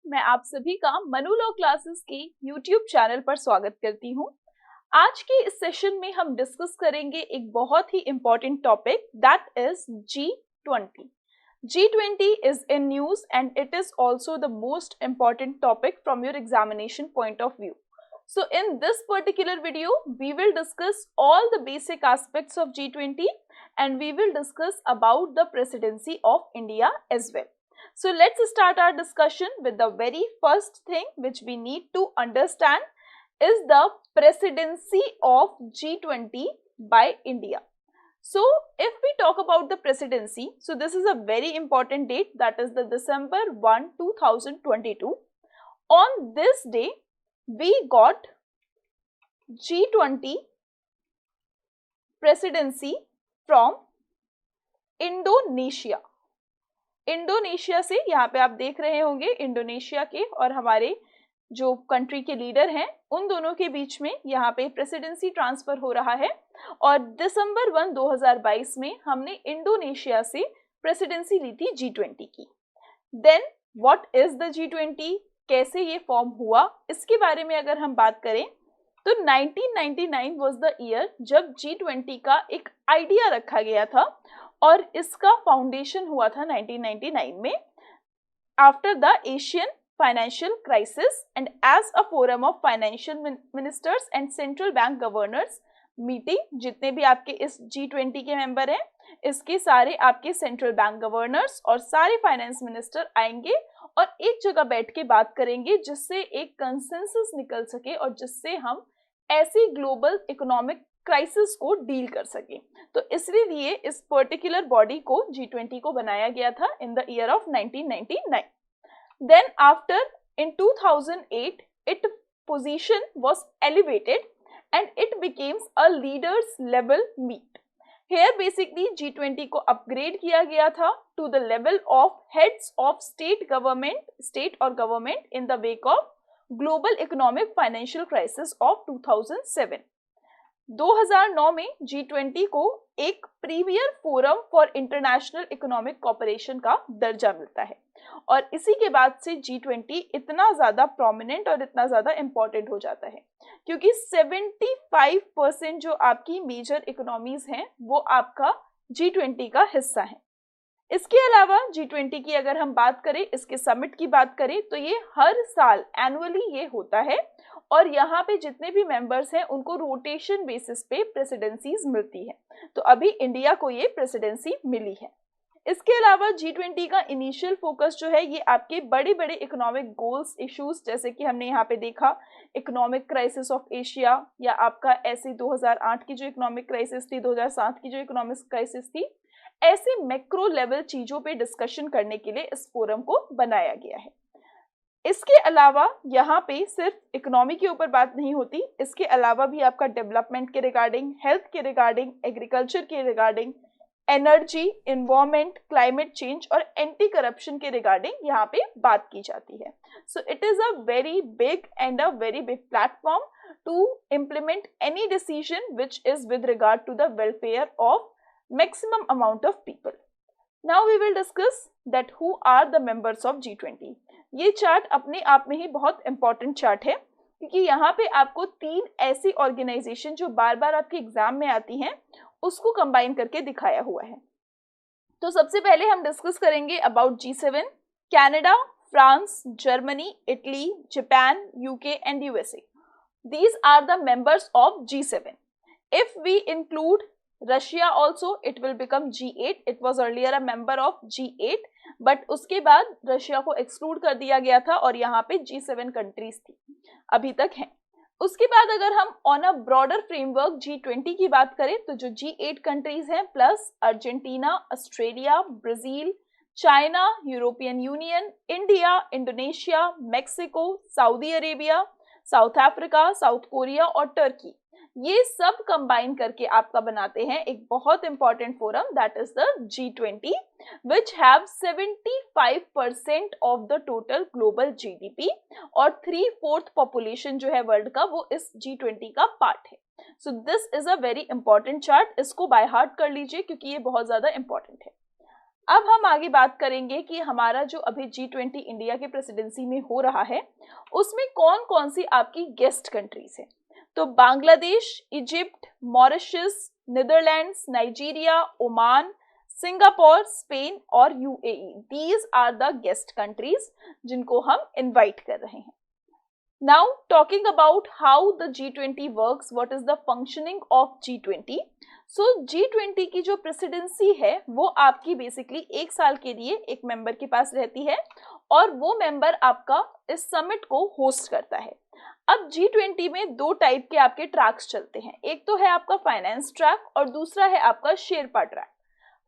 मैं आप सभी का मनु लॉ क्लासेस के YouTube चैनल पर स्वागत करती हूँ। आज के इस सेशन में हम डिस्कस करेंगे एक बहुत ही important topic that is G20. G20 is in news and it is also the most important topic from your examination point of view. So in this particular video, we will discuss all the basic aspects of G20 and we will discuss about the presidency of India as well. So let's start our discussion with the very first thing which we need to understand is the presidency of G20 by India. So if we talk about the presidency, so this is a very important date, that is the December 1, 2022. On this day, we got G20 presidency from Indonesia. Indonesia से यहाँ पे आप देख रहे होंगे Indonesia के और हमारे जो कंट्री के लीडर हैं उन दोनों के बीच में यहाँ पे प्रेसिडेंसी ट्रांसफर हो रहा है और दिसंबर 1, 2022 में हमने इंडोनेशिया से प्रेसिडेंसी ली थी G20 की। Then what is the G20, कैसे ये फॉर्म हुआ, इसके बारे में अगर हम बात करें तो 1999 वाज द ईयर जब G20 का एक आइडिया रखा गया था और इसका फाउंडेशन हुआ था 1999 में after the Asian financial crisis and as a forum of financial ministers and central bank governors meeting. जितने भी आपके इस G20 के मेंबर हैं इसके सारे आपके सेंट्रल बैंक गवर्नर्स और सारे फाइनेंस मिनिस्टर आएंगे और एक जगह बैठ के बात करेंगे जिससे एक कंसेंसस निकल सके और जिससे हम ऐसी ग्लोबल इकोनॉमिक क्राइसिस को डील कर सके। तो इसलिए इस पर्टिकुलर बॉडी को G20 को बनाया गया था in the year of 1999। Then after in 2008 it position was elevated and it becomes a leaders level meet. Here basically G20 को अपग्रेड किया गया था to the level of heads of state or government in the wake of global economic financial crisis of 2007. 2009 में G20 को एक premier forum for international economic cooperation का दर्जा मिलता है और इसी के बाद से G20 इतना ज़्यादा प्रोमिनेंट और इतना ज़्यादा इम्पॉर्टेंट हो जाता है क्योंकि 75% जो आपकी मेजर इकोनॉमीज हैं वो आपका G20 का हिस्सा है। इसके अलावा G20 की अगर हम बात करें, इसके समिट की बात करें तो ये हर साल एनुअली ये होता है और यहाँ पे जितने भी मेंबर्स हैं उनको रोटेशन बेसिस पे प्रेसिडेंसीज मिलती है। तो अभी इंडिया को ये प्रेसिडेंसी मिली है। इसके अलावा G20 का इनिशियल फोकस जो है ये आपके बड़े बड़े इकोनॉमिक गोल्स इश्यूज जैसे कि हमने यहाँ पे देखा इकोनॉमिक क्राइसिस ऑफ एशिया या आपका ऐसे 2008 की जो इकोनॉमिक क्राइसिस थी, 2007 की जो इकोनॉमिक क्राइसिस थी, ऐसे मैक्रो लेवल चीजों पे डिस्कशन करने के लिए इस फोरम को बनाया गया है। इसके अलावा यहाँ पे सिर्फ इकोनॉमी के ऊपर बात नहीं होती, इसके अलावा भी आपका डेवलपमेंट के रिगार्डिंग, हेल्थ के रिगार्डिंग, एग्रीकल्चर के regarding, energy, environment, climate change और एंटी करप्शन के रिगार्डिंग यहाँ पे बात की जाती है। So it is a very big and a very big platform to implement any decision which is with regard to the welfare of maximum amount of people. Now we will discuss that who are the members of G20. ये chart अपने आप में ही बहुत important chart है क्योंकि यहाँ पे आपको 3 ऐसी ऑर्गेनाइजेशन जो बार बार आपके एग्जाम में आती हैं उसको कंबाइन करके दिखाया हुआ है। तो सबसे पहले हम डिस्कस करेंगे about G7, Canada, France, Germany, Italy, Japan, UK and USA. These are the members of G7. If we include Russia also, it will become G8. It was earlier a member of G8, but उसके बाद Russia को exclude कर दिया गया था और यहाँ पे G7 कंट्रीज थी, अभी तक हैं। उसके बाद अगर हम on a broader framework G20 की बात करें तो जो G8 कंट्रीज हैं plus Argentina, Australia, Brazil, China, European union, India, Indonesia, Mexico, Saudi Arabia, south Africa, south Korea और टर्की, ये सब कंबाइन करके आपका बनाते हैं एक बहुत important forum that is the G20 which have 75% of the total global GDP और 3/4 पॉपुलेशन जो है वर्ल्ड का वो इस G20 का पार्ट है। So this is a very important chart, इसको बाय हार्ट कर लीजिए क्योंकि ये बहुत ज्यादा इंपॉर्टेंट है। अब हम आगे बात करेंगे कि हमारा जो अभी G20 इंडिया के प्रेसिडेंसी में हो रहा है उसमें कौन कौन सी आपकी गेस्ट कंट्रीज है। तो Bangladesh, Egypt, Mauritius, Netherlands, Nigeria, Oman, Singapore, Spain और UAE, these are the guest countries जिनको हम इनवाइट कर रहे हैं। Now talking about how the G20 works, what is the functioning of G20? So G20 की जो प्रेसिडेंसी है वो आपकी बेसिकली 1 साल के लिए एक मेंबर के पास रहती है और वो मेंबर आपका इस समिट को होस्ट करता है। अब G20 में 2 टाइप के आपके ट्रैक्स चलते हैं, एक तो है आपका फाइनेंस ट्रैक और दूसरा है आपका शेरपा ट्रैक।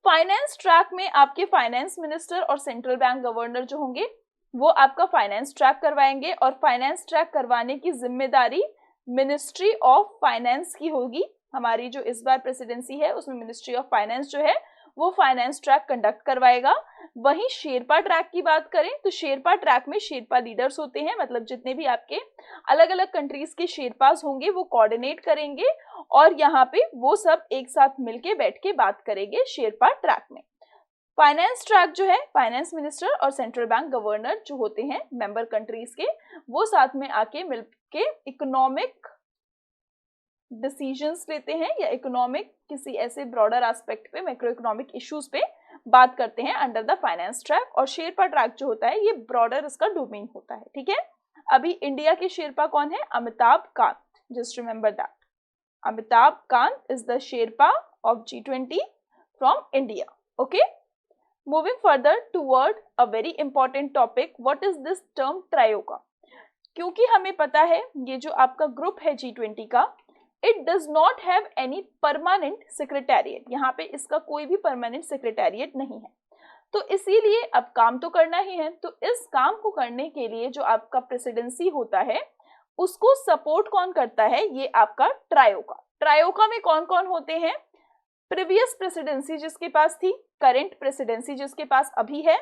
फाइनेंस ट्रैक में आपके फाइनेंस मिनिस्टर और सेंट्रल बैंक गवर्नर जो होंगे वो आपका फाइनेंस ट्रैक करवाएंगे और फाइनेंस ट्रैक करवाने की जिम्मेदारी मिनिस्ट्री ऑफ फाइनेंस की होगी। हमारी जो इस बार प्रेसिडेंसी है उसमें मिनिस्ट्री ऑफ फाइनेंस जो है वो फाइनेंस ट्रैक कंडक्ट करवाएगा। वहीं शेरपा ट्रैक की बात करें तो शेरपा ट्रैक में शेरपा लीडर्स होते हैं, मतलब जितने भी आपके अलग अलग कंट्रीज के शेरपास होंगे वो कोऑर्डिनेट करेंगे और यहाँ पे वो सब एक साथ मिलके बैठ के बात करेंगे शेरपा ट्रैक में। फाइनेंस ट्रैक जो है फाइनेंस मिनिस्टर और सेंट्रल बैंक गवर्नर जो होते हैं मेंबर कंट्रीज के वो साथ में आके मिलके इकोनॉमिक डिसीजंस लेते हैं या इकोनॉमिक किसी ऐसे ब्रॉडर एस्पेक्ट पे मैक्रो इकोनॉमिक इश्यूज पे बात करते हैं अंडर द फाइनेंस ट्रैक। और शेरपा ट्रैक जो होता है ये ब्रॉडर इसका डोमेन होता है। ठीक है, अभी इंडिया के शेरपा कौन है? Amitabh Kant, just remember that. Amitabh Kant is the Sherpa of G20 from India. Okay, moving further toward a very important topic, what is this term ट्रायोका? क्योंकि हमें पता है ये जो आपका ग्रुप है G20 का, it does not have any permanent secretariat, यहाँ पे इसका कोई भी परमानेंट सेक्रेटेरिएट नहीं है, तो इसीलिए अब काम तो करना ही है। तो इस काम को करने के लिए जो आपका प्रेसिडेंसी होता है उसको सपोर्ट कौन करता है? ये आपका ट्रायोका। ट्रायोका में कौन कौन होते हैं? प्रीवियस प्रेसिडेंसी जिसके पास थी, करंट प्रेसिडेंसी जिसके पास अभी है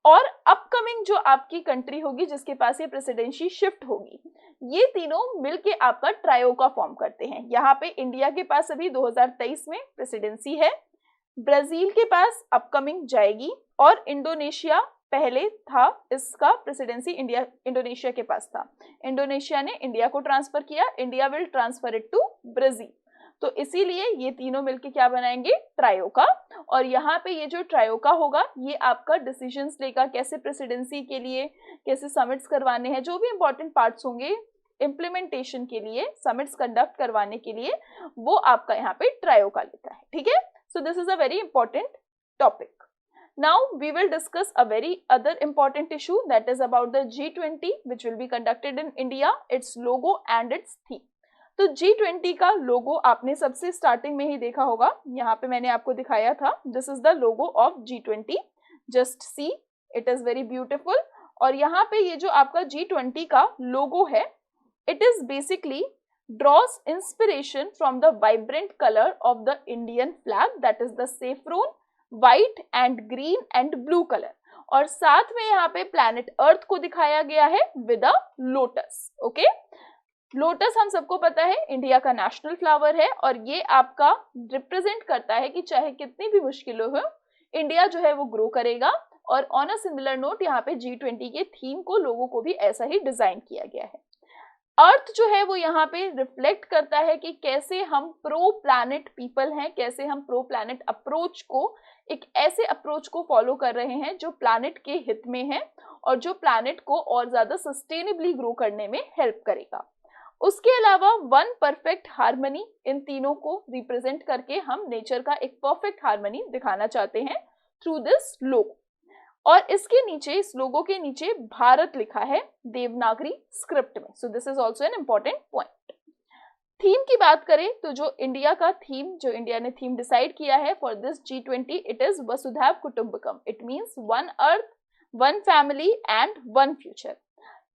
और अपकमिंग जो आपकी कंट्री होगी जिसके पास ये प्रेसिडेंसी शिफ्ट होगी, ये तीनों मिलके आपका ट्रायोका फॉर्म करते हैं। यहाँ पे इंडिया के पास अभी 2023 में प्रेसिडेंसी है, ब्राजील के पास अपकमिंग जाएगी और इंडोनेशिया पहले था, इसका प्रेसिडेंसी इंडोनेशिया के पास था। इंडोनेशिया ने इंडिया को ट्रांसफर किया, India will transfer it to Brazil. तो इसीलिए ये तीनों मिलके क्या बनाएंगे? ट्रायोका। और यहाँ पे ये जो ट्रायोका होगा ये आपका डिसीजंस लेगा कैसे प्रेसिडेंसी के लिए कैसे समिट्स करवाने हैं, जो भी इंपॉर्टेंट पार्ट्स होंगे इम्प्लीमेंटेशन के लिए, समिट्स कंडक्ट करवाने के लिए, वो आपका यहाँ पे ट्रायोका लेता है। ठीक है, so this is a very important topic. Now we will discuss a very other important issue, that is about the G20 which will be conducted in India, its logo and its theme. तो G20 का लोगो आपने सबसे starting में ही देखा होगा, यहाँ पे मैंने आपको दिखाया था, this is the logo of G20, just see it is very beautiful. और यहाँ पे ये जो आपका G20 का लोगो है it is basically draws inspiration from the vibrant color of the Indian flag, that is the saffron, white and green and blue color, और साथ में यहाँ पे planet अर्थ को दिखाया गया है with a lotus। Okay, lotus हम सबको पता है इंडिया का नेशनल फ्लावर है और ये आपका रिप्रेजेंट करता है कि चाहे कितनी भी मुश्किलों हो इंडिया जो है वो ग्रो करेगा। और ऑन अ सिमिलर नोट यहाँ पे G20 के थीम को, लोगों को भी ऐसा ही डिजाइन किया गया है। अर्थ जो है वो यहाँ पे रिफ्लेक्ट करता है कि कैसे हम प्रो प्लैनेट पीपल हैं, कैसे हम प्रो प्लैनेट अप्रोच को, एक ऐसे अप्रोच को फॉलो कर रहे हैं जो प्लैनेट के हित में है और जो प्लैनेट को और ज्यादा सस्टेनेबली ग्रो करने में हेल्प करेगा। उसके अलावा वन परफेक्ट हार्मनी, इन तीनों को रिप्रेजेंट करके हम नेचर का एक परफेक्ट हार्मनी दिखाना चाहते हैं थ्रू दिस लोगो। और इसके नीचे, इस लोगो के नीचे भारत लिखा है देवनागरी स्क्रिप्ट में। So this is also an important point. Theme की बात करें तो जो इंडिया का थीम, जो इंडिया ने थीम डिसाइड किया है for this G20, it is वसुधैव कुटुंबकम। It means one earth, one family and one future.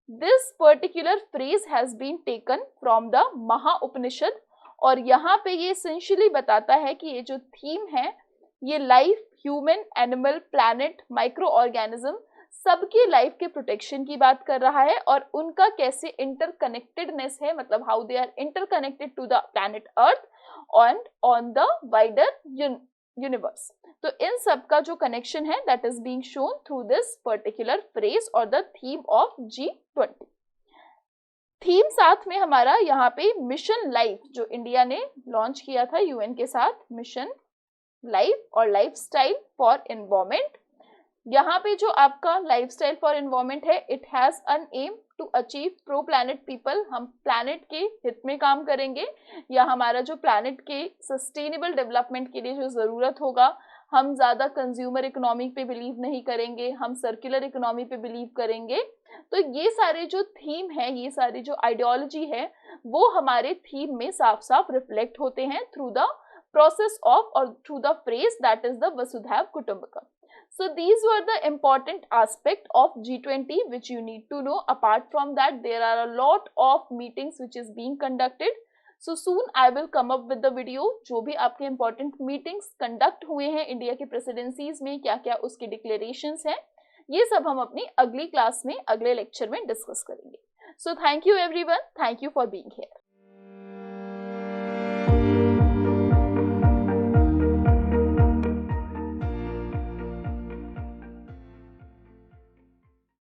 This particular phrase has been taken from the महा उपनिषद और यहाँ पे ये essentially बताता है कि ये जो थीम है ये life, human, animal, planet, micro organism, सबकी लाइफ के प्रोटेक्शन की बात कर रहा है और उनका कैसे इंटरकनेक्टेडनेस है, मतलब how they are interconnected to the planet earth and on the wider universe. तो इन सब का जो कनेक्शन है that is being shown through this particular phrase और the theme of G20। Theme साथ में हमारा यहाँ पे मिशन लाइफ जो इंडिया ने लॉन्च किया था यूएन के साथ, मिशन लाइफ और लाइफस्टाइल फॉर एनवायरमेंट। यहाँ पे जो आपका लाइफस्टाइल फॉर एनवायरमेंट है, it has an aim to achieve pro planet people. हम प्लैनेट के हित में काम करेंगे, या हमारा जो प्लैनेट के सस्टेनेबल डेवलपमेंट के लिए जो ज़रूरत होगा, हम ज़्यादा कंज्यूमर इकोनॉमी पे बिलीव नहीं करेंगे, हम सर्कुलर इकोनॉमी पे बिलीव करेंगे। तो ये सारे जो थीम है, ये सारी जो आइडियोलॉजी है, वो हमारे थीम में साफ साफ रिफ्लेक्ट होते हैं through the process of or through the phrase that is the Vasudhaiv Kutumbakam. So these were the important aspect of G20 which you need to know. Apart from that, there are a lot of meetings which is being conducted. So soon I will come up with the video जो भी आपके important meetings conduct हुए हैं India के presidencies में, क्या क्या उसके declarations हैं, ये सब हम अपनी अगली क्लास में, अगले लेक्चर में डिस्कस करेंगे। So thank you everyone, thank you for being here.